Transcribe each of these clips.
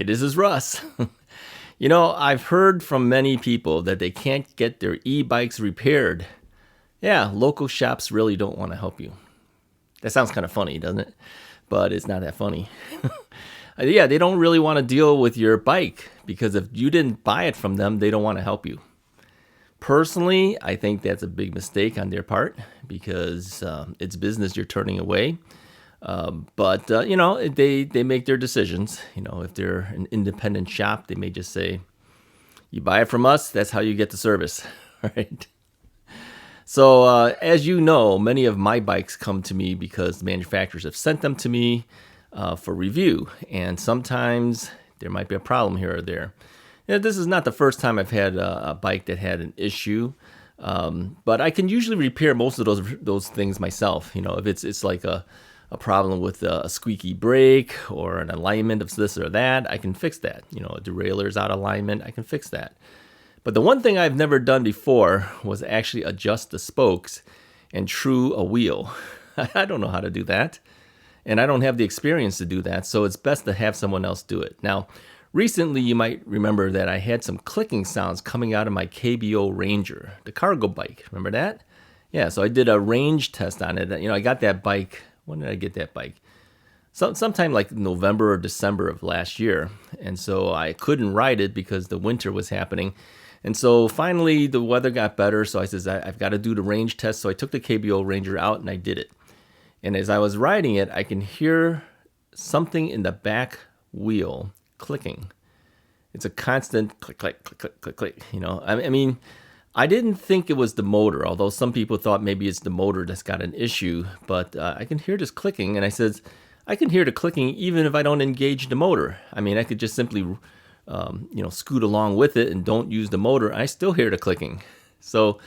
Hey, this is Russ. You know, I've heard from many people that they can't get their e-bikes repaired. Yeah, local shops really don't want to help you. That sounds kind of funny, doesn't it? But it's not that funny. Yeah, they don't really want to deal with your bike because if you didn't buy it from them, they don't want to help you. Personally, I think that's a big mistake on their part because it's business you're turning away. But you know, they make their decisions. You know, if they're an independent shop, they may just say, you buy it from us, that's how you get the service, right? So as you know, many of my bikes come to me because the manufacturers have sent them to me for review. And sometimes there might be a problem here or there. You know, this is not the first time I've had a bike that had an issue. But I can usually repair most of those things myself. You know, if it's like a problem with a squeaky brake or an alignment of this or that, I can fix that. You know, a derailleur's out of alignment, I can fix that. But the one thing I've never done before was actually adjust the spokes and true a wheel. I don't know how to do that. And I don't have the experience to do that, so it's best to have someone else do it. Now, recently you might remember that I had some clicking sounds coming out of my KBO Ranger, the cargo bike. Remember that? Yeah, so I did a range test on it. You know, I got that bike. When did I get that bike? Sometime like November or December of last year. And so I couldn't ride it because the winter was happening. And so finally the weather got better. So I says, I've got to do the range test. So I took the KBO Ranger out and I did it. And as I was riding it, I can hear something in the back wheel clicking. It's a constant click, click, click, click, click, click. You know, I mean, I didn't think it was the motor, although some people thought maybe it's the motor that's got an issue. But I can hear this clicking, and I said, I can hear the clicking even if I don't engage the motor. I mean, I could just simply, scoot along with it and don't use the motor. I still hear the clicking. So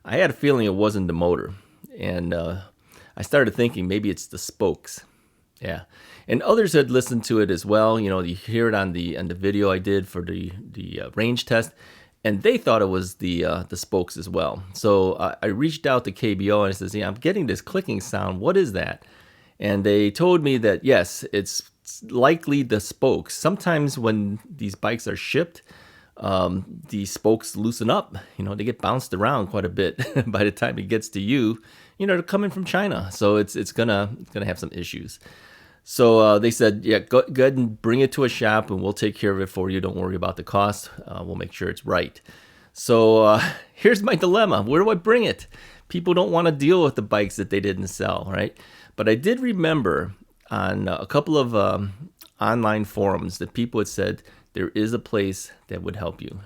I had a feeling it wasn't the motor. And I started thinking maybe it's the spokes. Yeah. And others had listened to it as well. You know, you hear it on the video I did for the range test. And they thought it was the spokes as well. So I reached out to KBO and I said, I'm getting this clicking sound. What is that? And they told me that, yes, it's likely the spokes. Sometimes when these bikes are shipped, the spokes loosen up. You know, they get bounced around quite a bit by the time it gets to you. You know, they're coming from China. So it's gonna have some issues. So they said, yeah, go ahead and bring it to a shop and we'll take care of it for you. Don't worry about the cost. We'll make sure it's right. So here's my dilemma. Where do I bring it? People don't want to deal with the bikes that they didn't sell, right? But I did remember on a couple of online forums that people had said there is a place that would help you.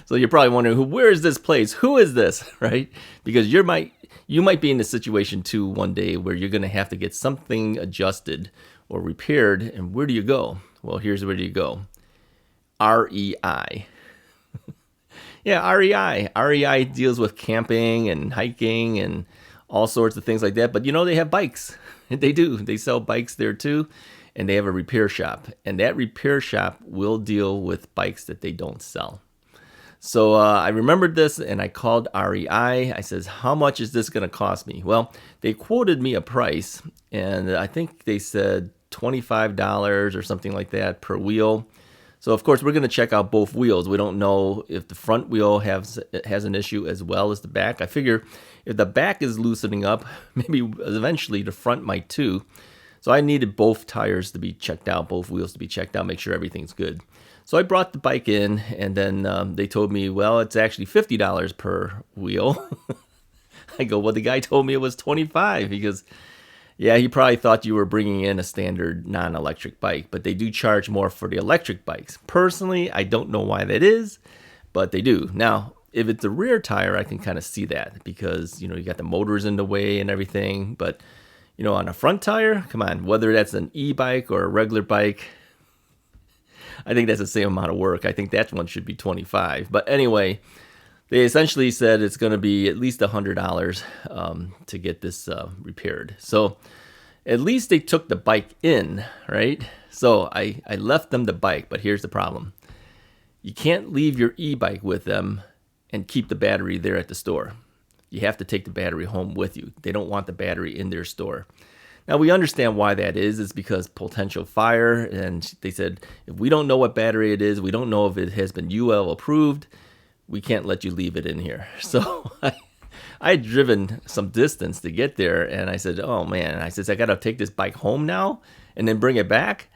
So you're probably wondering, where is this place? Who is this, right? Because you might be in a situation too one day where you're going to have to get something adjusted or repaired. And where do you go? Well, here's where you go. REI. Yeah, REI. REI deals with camping and hiking and all sorts of things like that. But you know, they have bikes. They do. They sell bikes there too. And they have a repair shop. And that repair shop will deal with bikes that they don't sell. So I remembered this and I called REI. I says, how much is this going to cost me? Well, they quoted me a price and I think they said $25 or something like that per wheel. So of course we're going to check out both wheels. We don't know if the front wheel has an issue as well as the back. I figure if the back is loosening up, maybe eventually the front might too. So I needed both tires to be checked out, both wheels to be checked out, make sure everything's good. So I brought the bike in, and then they told me, well, it's actually $50 per wheel. I go, well, the guy told me it was $25. He goes, yeah, he probably thought you were bringing in a standard non-electric bike, but they do charge more for the electric bikes. Personally, I don't know why that is, but they do. Now, if it's a rear tire, I can kind of see that because, you know, you got the motors in the way and everything. But, you know, on a front tire, come on, whether that's an e-bike or a regular bike, I think that's the same amount of work. I think that one should be $25. But anyway, they essentially said it's going to be at least $100 to get this repaired. So at least they took the bike in, right? So I left them the bike, but here's the problem. You can't leave your e-bike with them and keep the battery there at the store. You have to take the battery home with you. They don't want the battery in their store. Now we understand why that is. It's because potential fire, and they said if we don't know what battery it is, we don't know if it has been UL approved, we can't let you leave it in here. So I had driven some distance to get there, and I said, oh man, I said I gotta take this bike home now and then bring it back.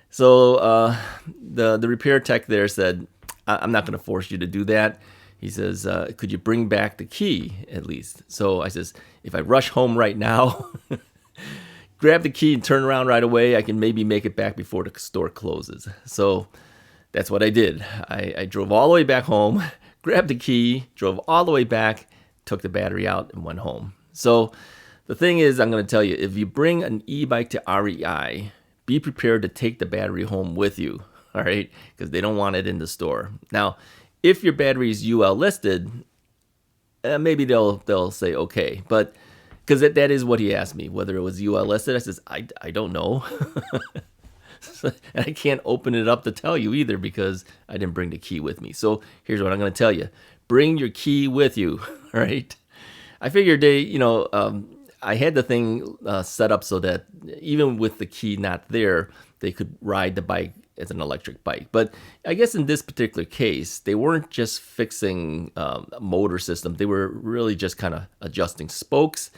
So the repair tech there said, I'm not gonna force you to do that. He says, could you bring back the key at least? So I says, if I rush home right now, grab the key and turn around right away, I can maybe make it back before the store closes. So that's what I did. I drove all the way back home, grabbed the key, drove all the way back, took the battery out, and went home. So the thing is, I'm going to tell you, if you bring an e-bike to REI, be prepared to take the battery home with you, all right? Because they don't want it in the store. Now, if your battery is UL listed, maybe they'll say okay. But because that is what he asked me, whether it was UL listed. I says, I don't know. And I can't open it up to tell you either because I didn't bring the key with me. So here's what I'm going to tell you. Bring your key with you, right? I figured I had the thing set up so that even with the key not there, they could ride the bike as an electric bike. But I guess in this particular case, they weren't just fixing a motor system. They were really just kind of adjusting spokes.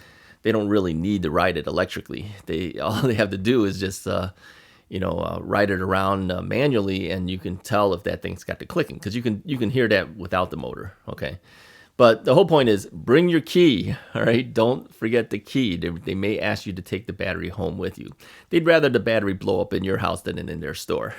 They don't really need to ride it electrically. All they have to do is just ride it around manually, and you can tell if that thing's got the clicking, because you can hear that without the motor. Okay, but the whole point is bring your key. All right, don't forget the key. They may ask you to take the battery home with you. They'd rather the battery blow up in your house than in their store.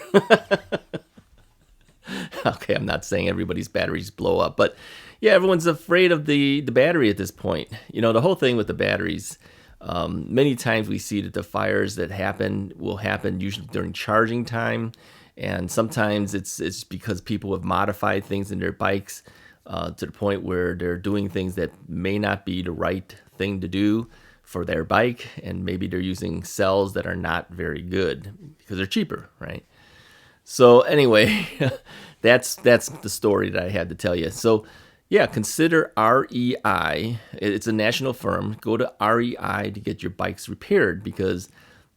Okay, I'm not saying everybody's batteries blow up, but yeah, everyone's afraid of the battery at this point. The whole thing with the batteries. Many times we see that the fires that will happen usually during charging time, and sometimes it's because people have modified things in their bikes to the point where they're doing things that may not be the right thing to do for their bike, and maybe they're using cells that are not very good because they're cheaper, right? So anyway, that's the story that I had to tell you. So yeah, consider REI. It's a national firm. Go to REI to get your bikes repaired, because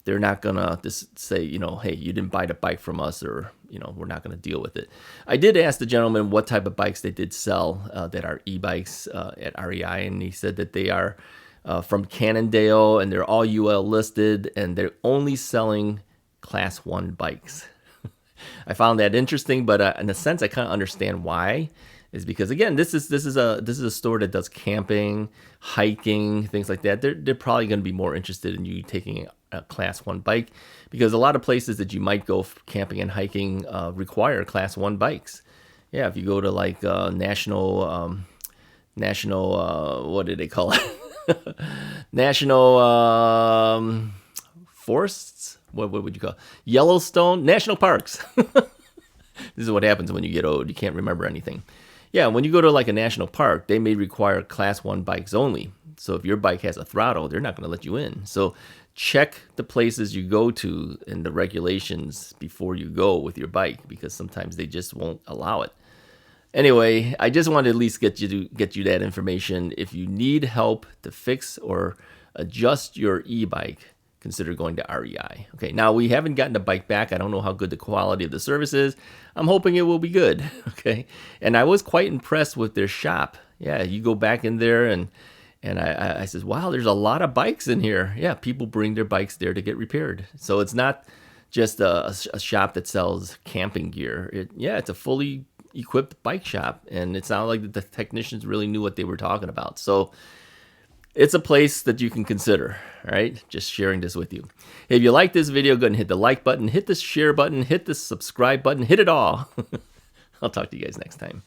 they're not going to just say, hey, you didn't buy the bike from us, or, we're not going to deal with it. I did ask the gentleman what type of bikes they did sell that are e-bikes at REI, and he said that they are from Cannondale, and they're all UL listed, and they're only selling Class 1 bikes. I found that interesting, but in a sense, I kind of understand why. Is because, again, this is a store that does camping, hiking, things like that. They're probably going to be more interested in you taking a Class 1 bike, because a lot of places that you might go camping and hiking require Class 1 bikes. Yeah, if you go to like national what do they call it? National forests? What would you call it? Yellowstone? National parks. This is what happens when you get old. You can't remember anything. Yeah, when you go to like a national park, they may require Class 1 bikes only. So if your bike has a throttle, they're not going to let you in. So check the places you go to and the regulations before you go with your bike, because sometimes they just won't allow it. Anyway, I just wanted to at least get you that information. If you need help to fix or adjust your e-bike, consider going to REI. Okay, now we haven't gotten the bike back. I don't know how good the quality of the service is. I'm hoping it will be good. Okay, and I was quite impressed with their shop. Yeah, you go back in there and I said, wow, there's a lot of bikes in here. Yeah, people bring their bikes there to get repaired. So it's not just a shop that sells camping gear. It's a fully equipped bike shop, and it sounded like the technicians really knew what they were talking about. So it's a place that you can consider, all right? Just sharing this with you. If you like this video, go ahead and hit the like button, hit the share button, hit the subscribe button, hit it all. I'll talk to you guys next time.